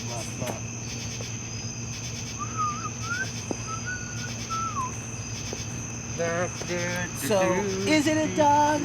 Look. So, is it a dog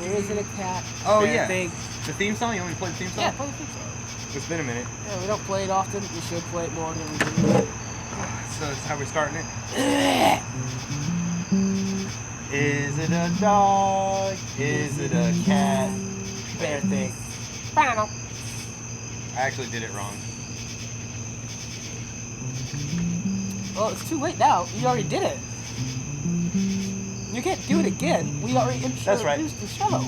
or is it a cat? Oh, Fair yeah. thing. The theme song? You want me to play the theme song? Yeah, play the theme song. It's been a minute. Yeah, we don't play it often. We should play it more than we do. So that's how we're starting it. Is it a dog? Is it a cat? Fair thing. I actually did it wrong. Well, it's too late now. You already did it. You can't do it again. We already introduced That's right. the show.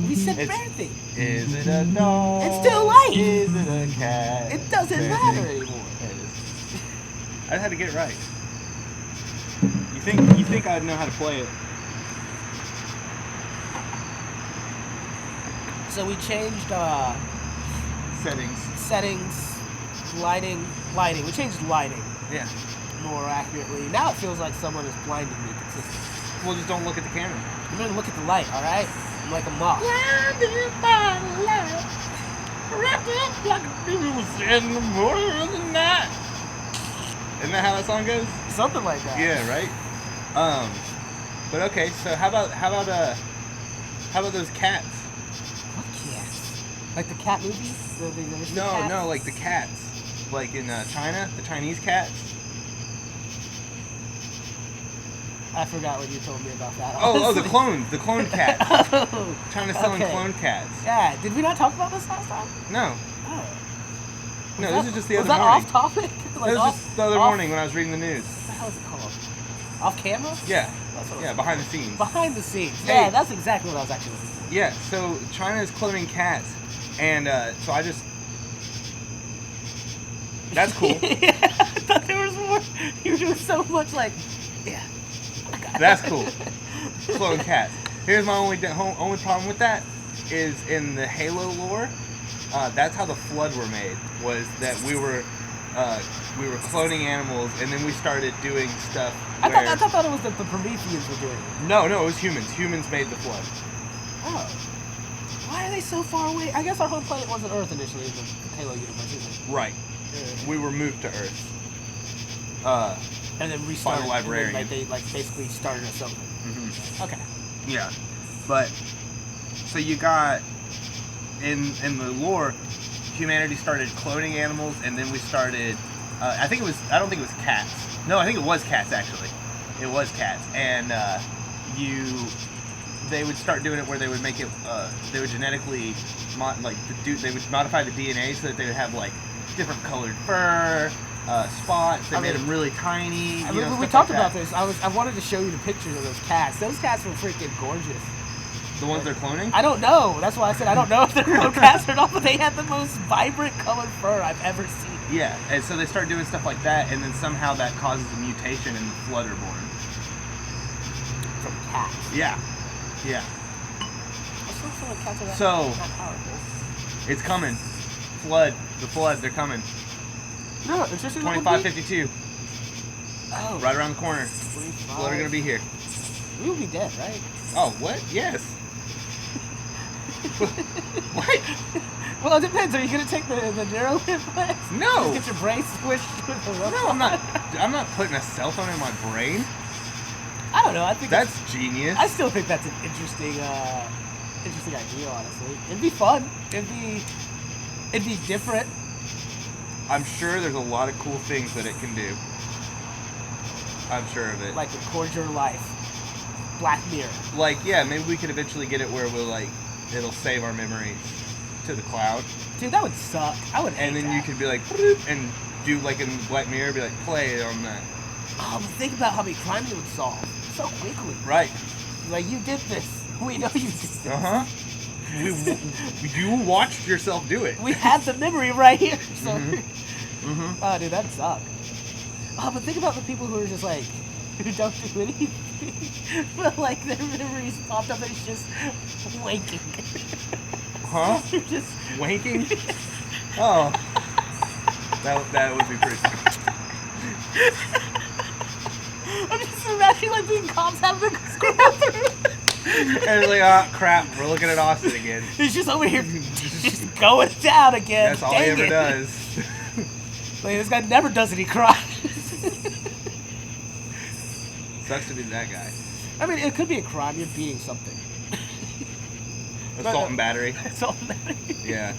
We said fair thing. Is it a dog? It's too late. Is it a cat? It doesn't Fair matter thing. anymore. I just had to get it right. You think I'd know how to play it? So we changed settings, lighting. We changed lighting Yeah. more accurately. Now it feels like someone is blinding me consistently. Well, just don't look at the camera. I'm gonna look at the light, all right? I'm like a moth. In the morning of the night. Isn't that how that song goes? Something like that. Yeah, right. But okay. So how about those cats? What cats? Like the cat movies? No, like the cats, like in China, the Chinese cats. I forgot what you told me about that. Oh, the honestly. clone cats. Oh, China's selling okay. clone cats. Yeah, did we not talk about this last time? No, Oh. no, Was this is just the was other that morning. off topic? This was just the other morning when I was reading the news. What the hell is it called? Off camera? Yeah, That's what yeah, behind the scenes. Behind the scenes. Hey. Yeah, that's exactly what I was actually looking for. Yeah, so China is cloning cats, and so I just. That's cool. Yeah, I thought there was more. You were doing so much like, yeah. That's cool. Clone cats. Here's my only problem with that is in the Halo lore. That's how the Flood were made. Was that we were cloning animals, and then we started doing stuff. I thought it was that the Prometheans were doing it. No, it was humans. Humans made the Flood. Oh. Why are they so far away? I guess our home planet wasn't Earth initially in the Halo universe, is it? Right. We were moved to Earth. And then restarted. Final librarian. And then, they basically started us over. Mm-hmm. Okay. Yeah, but so you got in the lore, humanity started cloning animals, and then we started. I don't think it was cats. No, I think it was cats actually. It was cats, and they would start doing it where they would make it. They would genetically they would modify the DNA so that they would have like different colored fur. Spots. They made them really tiny. We talked about this. I wanted to show you the pictures of those cats. Those cats were freaking gorgeous. The ones they're cloning? I don't know. That's why I said I don't know if they're real cats or not, but they had the most vibrant colored fur I've ever seen. Yeah, and so they start doing stuff like that, and then somehow that causes a mutation and the Flood are born. From cats. Yeah. Yeah. I still feel like cats are So- not powerful. It's coming. The Flood, they're coming. No, it's just 2552. Oh. Right around the corner. 25. Flood are gonna be here. We will be dead, right? Oh, what? Yes. What? Well, it depends. Are you gonna take the neuro implants? No. Just get your brain squished with the rubber? No, I'm not putting a cell phone in my brain. I don't know. I think That's genius. I still think that's an interesting idea. Honestly, it'd be fun. It'd be different. I'm sure there's a lot of cool things that it can do. I'm sure of it. Like record your life. Black Mirror. Like, yeah, maybe we could eventually get it where it'll save our memories to the cloud. Dude, that would suck. I would hate And then that. you could be like, "Bloop," and do like in Black Mirror, be like, play on that. Oh, but think about how many crimes it would solve so quickly. Right. Like, you did this. We know you did this. Uh-huh. You watched yourself do it. We have the memory right here. So, Mm-hmm. oh, dude, that'd suck. Oh, but think about the people who are just like, who don't do anything. But like, their memories popped up and it's just wanking. Huh? They're just Wanking? Oh. That would be pretty funny. I'm just imagining like being cops having to scroll through. And it's like, oh, crap, we're looking at Austin again. He's just over here, just going down again. That's all Dang he ever it. does. Like, this guy never does any crimes. Sucks to be that guy. I mean, it could be a crime. You're beating something. Assault and battery. Assault and battery. Yeah.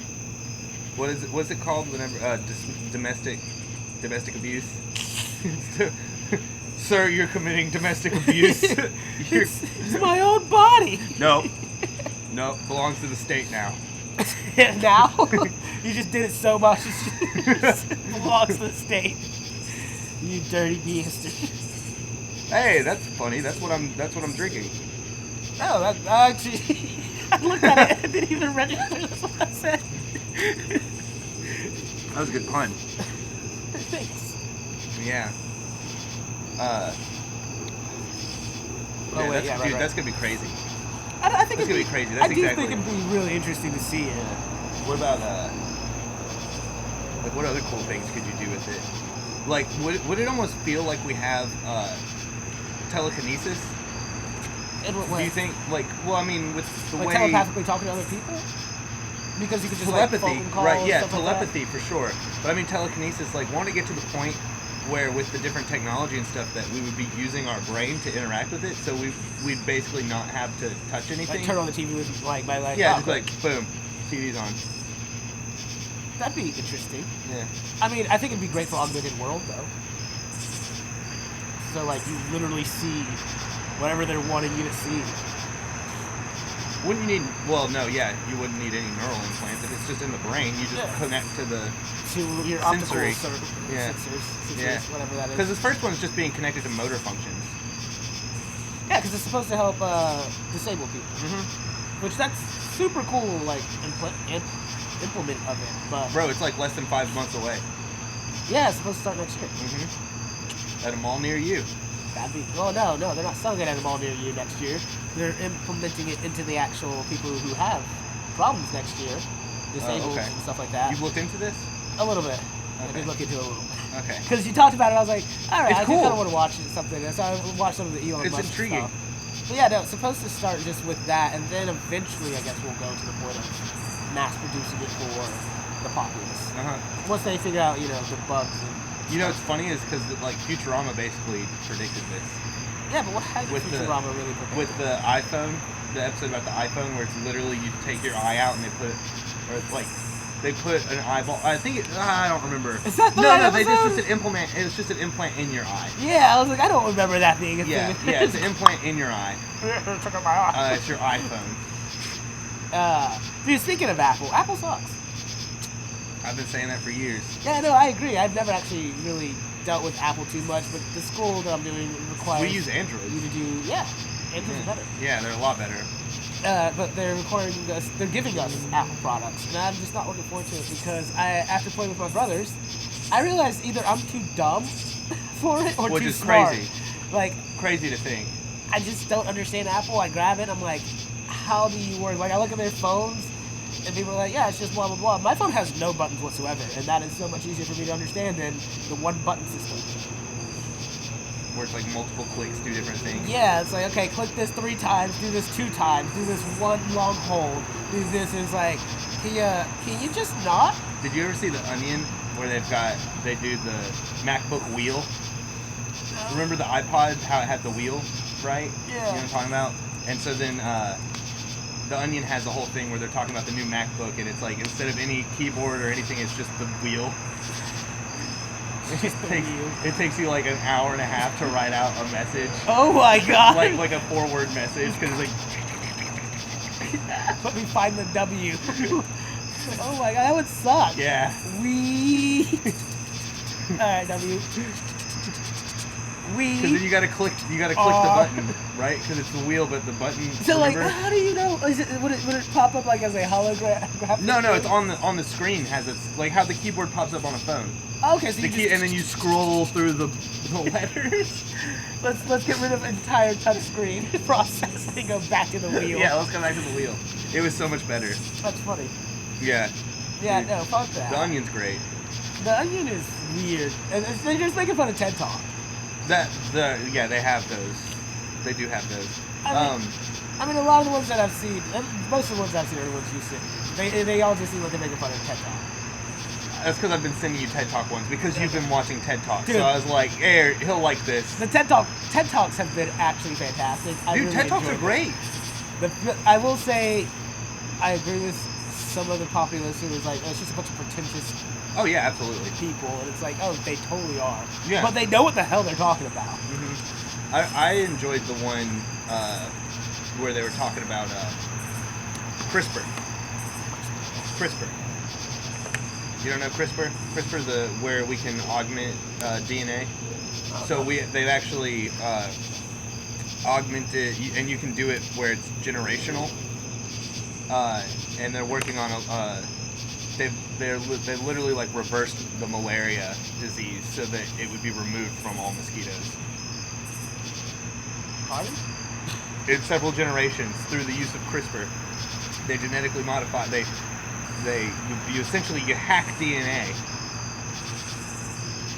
What's it called whenever domestic abuse? Sir, you're committing domestic abuse. It's my own body. No, belongs to the state now. Now you just did it so much, it just belongs to the state. You dirty bastard. Hey, that's funny. That's what I'm drinking. Oh, that actually, I looked at it and didn't even register. That's what I said. That was a good pun. Thanks. Yeah. Right, Dude, that's gonna be crazy. I think That's gonna be crazy. That's I do exactly. think it'd be really interesting to see it. What about like what other cool things could you do with it? Like, would it almost feel like we have telekinesis? In what Do way? you think, like, well, I mean, with the Like way telepathically talking to other people? Because you could just telepathy, like phone calls, right? Yeah, stuff like telepathy for sure. But I mean, telekinesis, like, want to get to the point where, with the different technology and stuff, that we would be using our brain to interact with it, so we'd basically not have to touch that. anything. Like turn on the TV with like by like. Yeah, oh, just like boom, TV's on. that'd be interesting. Yeah. I mean, I think it'd be great for augmented world though. So like you literally see whatever they're wanting you to see. Wouldn't you need? Well, no, yeah, you wouldn't need any neural implants if it's just in the brain. You just Yeah. connect to the. To your Sensory. optical Yeah. sensors, Yeah. whatever that is. Because this first one is just being connected to motor functions. Yeah, because it's supposed to help disabled people, Mm-hmm. which that's super cool. Like implement of it, but Bro, it's like less than 5 months away. yeah, it's supposed to start next year. Mm-hmm. At a mall near you. That'd be. Oh no, they're not selling it at a mall near you next year. They're implementing it into the actual people who have problems next year, disabled okay. and stuff like that. You've looked into this? A little bit. I Okay. did look into it a little bit. Okay. Because you talked about it, I was like, all right, It's I cool. kind of want to watch something. So I watched some of the Elon It's Musk intriguing. stuff. But yeah, no, it's supposed to start just with that, and then eventually, I guess, we'll go to the point of mass producing it for the populace. Uh-huh. Once they figure out, the bugs and You know what's funny is because, like, Futurama basically predicted this. yeah, but what has With the- Futurama really predicted? With the iPhone, the episode about the iPhone where it's literally you take your eye out and they put, or it's like, they put an eyeball. I think I don't remember. Is that the no, right no, they just episode? it's an implant. It was just an implant in your eye. Yeah, I was like, I don't remember that being a Yeah, thing. yeah, it's an implant in your eye. Check out my eye. It's your iPhone. Dude, speaking of Apple sucks. I've been saying that for years. Yeah, no, I agree. I've never actually really dealt with Apple too much, but the school that I'm doing requires We use Android. you to do, Android's better. Yeah, they're a lot better. But they're requiring us, they're giving us Apple products, and I'm just not looking forward to it because after playing with my brothers, I realized either I'm too dumb for it or Which too is smart. crazy. Like, Crazy to think. I just don't understand Apple. I grab it, I'm like, how do you work? Like, I look at their phones, and people are like, yeah, it's just blah, blah, blah. My phone has no buttons whatsoever, and that is so much easier for me to understand than the one-button system. Where it's like multiple clicks, do different things. Yeah, it's like, okay, click this 3 times, do this 2 times, do this one long hold, do this. It's like, can you just not? Did you ever see The Onion where they do the MacBook wheel? Remember the iPod, how it had the wheel, right? Yeah. You know what I'm talking about? And so then The Onion has a whole thing where they're talking about the new MacBook, and it's like instead of any keyboard or anything, it's just the wheel. It takes you like an hour and a half to write out a message. Oh my god! Like a 4-word message, because it's like, Let me find the W. Oh my god, that would suck. yeah. We. Alright, W. Because then We. you gotta click the button, right? Because it's the wheel, but the button. So like, remember? how do you know? Would it pop up like as a hologram? No, it's on the screen. Has it's like how the keyboard pops up on a phone. Okay, so The you key, just, and then you scroll through the letters. let's get rid of entire touchscreen process and go back to the wheel. Yeah, let's go back to the wheel. It was so much better. That's funny. Yeah. Yeah, Dude, no, fuck that. The Onion's great. The Onion is weird, and they're just making fun of TED Talk. Yeah, they have those. They do have those. I mean, a lot of the ones that I've seen, and most of the ones I've seen are the ones you see. They all just seem like they're making fun of TED Talk. That's because I've been sending you TED Talk ones because you've been watching TED Talk. Dude. So I was like, hey, he'll like this. The TED Talks have been actually fantastic. I Dude, really TED Talks are enjoyed great. I will say, I agree with some of the populace who was like, oh, it's just a bunch of pretentious Oh yeah, absolutely. people, and it's like, oh, they totally are. Yeah. But they know what the hell they're talking about. Mm-hmm. I enjoyed the one where they were talking about CRISPR. CRISPR. You don't know CRISPR? CRISPR where we can augment DNA. So they've actually augmented, and you can do it where it's generational. And they're working on they literally like reversed the malaria disease so that it would be removed from all mosquitoes. Pardon? In several generations through the use of CRISPR, they genetically modify. You essentially hack DNA.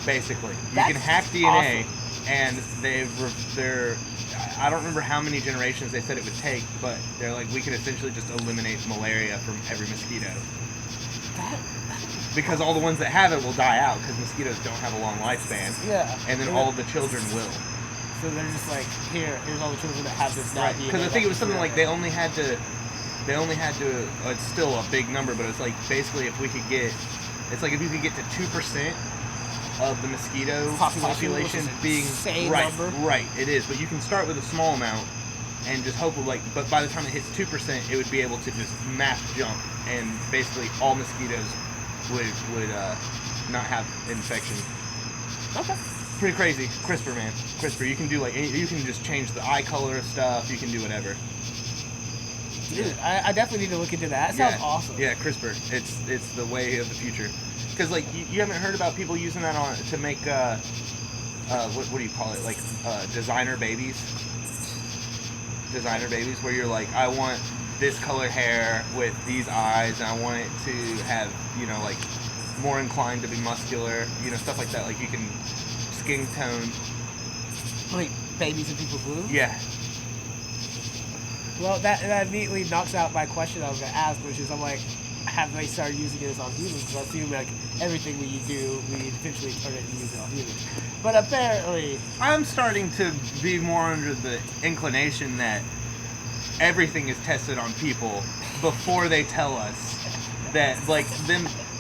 Basically, you That's can hack DNA, awesome. and they're. I don't remember how many generations they said it would take, but they're like, we can essentially just eliminate malaria from every mosquito. Because all the ones that have it will die out because mosquitoes don't have a long lifespan. Yeah. And then all of the children will. So they're just like, here's all the children that have this now. Right. Because I think it was something like they only had to. It's still a big number, but it's like basically if you could get to 2% of the mosquito population being right, it is. But you can start with a small amount and just hope but by the time it hits 2%, it would be able to just mass jump, and basically all mosquitoes would not have infection. Okay. Pretty crazy. CRISPR, man. CRISPR. You can do you can just change the eye color of stuff. You can do whatever. Dude, I definitely need to look into that. That sounds awesome. Yeah, CRISPR. It's the way of the future. Because you haven't heard about people using that to make what do you call it, designer babies? Designer babies, where you're like, I want this color hair with these eyes, and I want it to have more inclined to be muscular, stuff like that. Like you can skin tone. Like babies and people blue? Yeah. Well, that immediately knocks out my question I was going to ask, which is, I'm like, have they started using it on humans? Because I assume, like, everything we do, we eventually turn it and use it on humans. But apparently... I'm starting to be more under the inclination that everything is tested on people before they tell us that,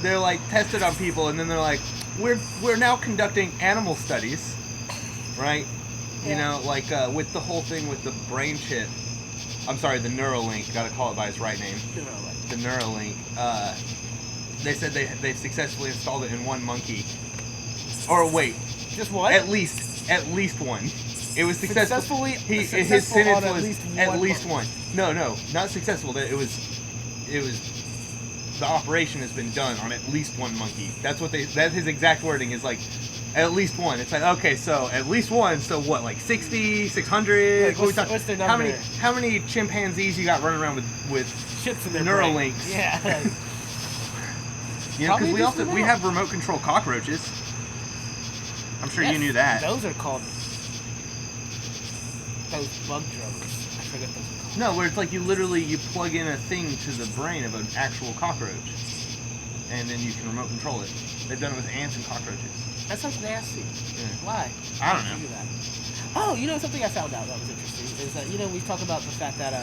they're, tested on people, and then they're like, we're now conducting animal studies, right? Yeah. With the whole thing with the brain chip. I'm sorry, the Neuralink. Got to call it by its right name. The Neuralink. They said they successfully installed it in one monkey. Or wait, just one? At least one. It was successful. His sentence was at least one. No, not successful. It was. The operation has been done on at least one monkey. That's his exact wording is at least one. It's like, okay, so at least one, so what, 60, 600? What's their number? How many chimpanzees you got running around with chips in their Neuralinks? Brain. Yeah. Because we have remote control cockroaches. I'm sure you knew that. Those are called those bug drugs. I forget those are called. No, where it's you plug in a thing to the brain of an actual cockroach, and then you can remote control it. They've done it with ants and cockroaches. That sounds nasty. Yeah. Why? I don't know. Do that? Oh, something I found out that was interesting is that we talk about the fact that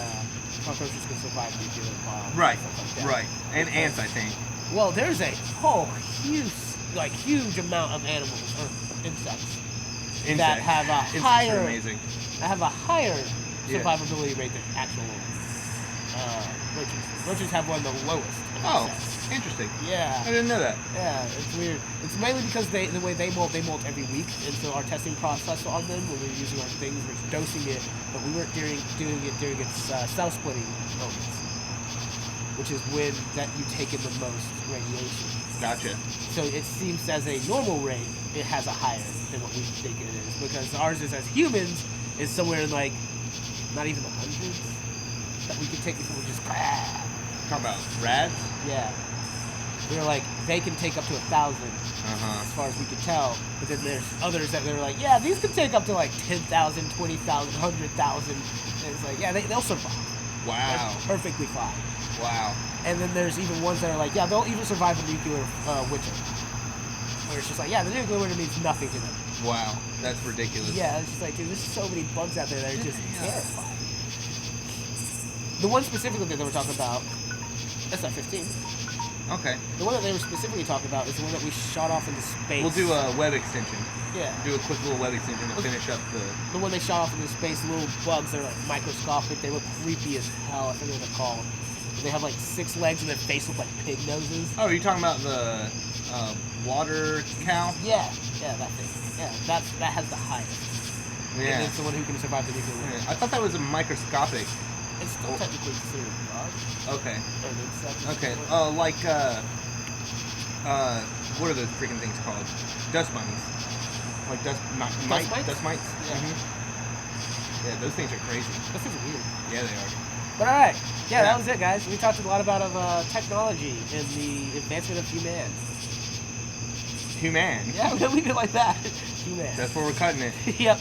cockroaches can survive nuclear bombs. Right. And stuff like that. Right. And ants, I think. Well, there's a whole huge amount of animals or insects that have a higher amazing. survivability rate than actual roaches. Roaches have one of the lowest. Interesting. Yeah. I didn't know that. Yeah, it's weird. It's mainly because the way they molt every week, and so our testing process on them, when we were using our things, we're dosing it, but we weren't doing it during its cell splitting moments, which is when you take in the most radiation. Gotcha. So it seems as a normal rate, it has a higher than what we think it is, because ours is, as humans, is somewhere in not even the hundreds that we can take before we just Talk about rads? Yeah. We're they can take up to 1,000 as far as we can tell, but then there's others that they're these can take up to 10,000, 20,000, 100,000, and it's they'll survive. Wow. They're perfectly fine. Wow. And then there's even ones that are like, yeah, they'll even survive a nuclear winter. Where it's just like, yeah, the nuclear winter means nothing to them. Wow, that's ridiculous. Yeah, it's just like, dude, there's so many bugs out there that are just Yeah. terrifying. The one specifically that they were talking about, that's not 15. Okay. The one that they were specifically talking about is the one that we shot off into space. We'll do a web extension. Yeah. Do a quick little web extension to finish up the. The one they shot off into space, little bugs, they're like microscopic, they look creepy as hell, I forget what they're called. They have like 6 legs and their face look like pig noses. Oh, are you talking about the water cow? Yeah, that thing. Yeah, that has the highest. Yeah. And it's the one who can survive the nuclear winter. Yeah. I thought that was a microscopic. It's still technically considered a bug. Okay. Or an insect. Okay. Like what are those freaking things called? Dust bunnies. Like dust mites. Dust mites. Yeah. Mm-hmm. Yeah, those things are crazy. Those things are weird. Yeah, they are. But alright. Yeah, that was it, guys. We talked a lot about technology and the advancement of human. Human. Yeah, we'll leave it like that. Human. That's where we're cutting it. Yep.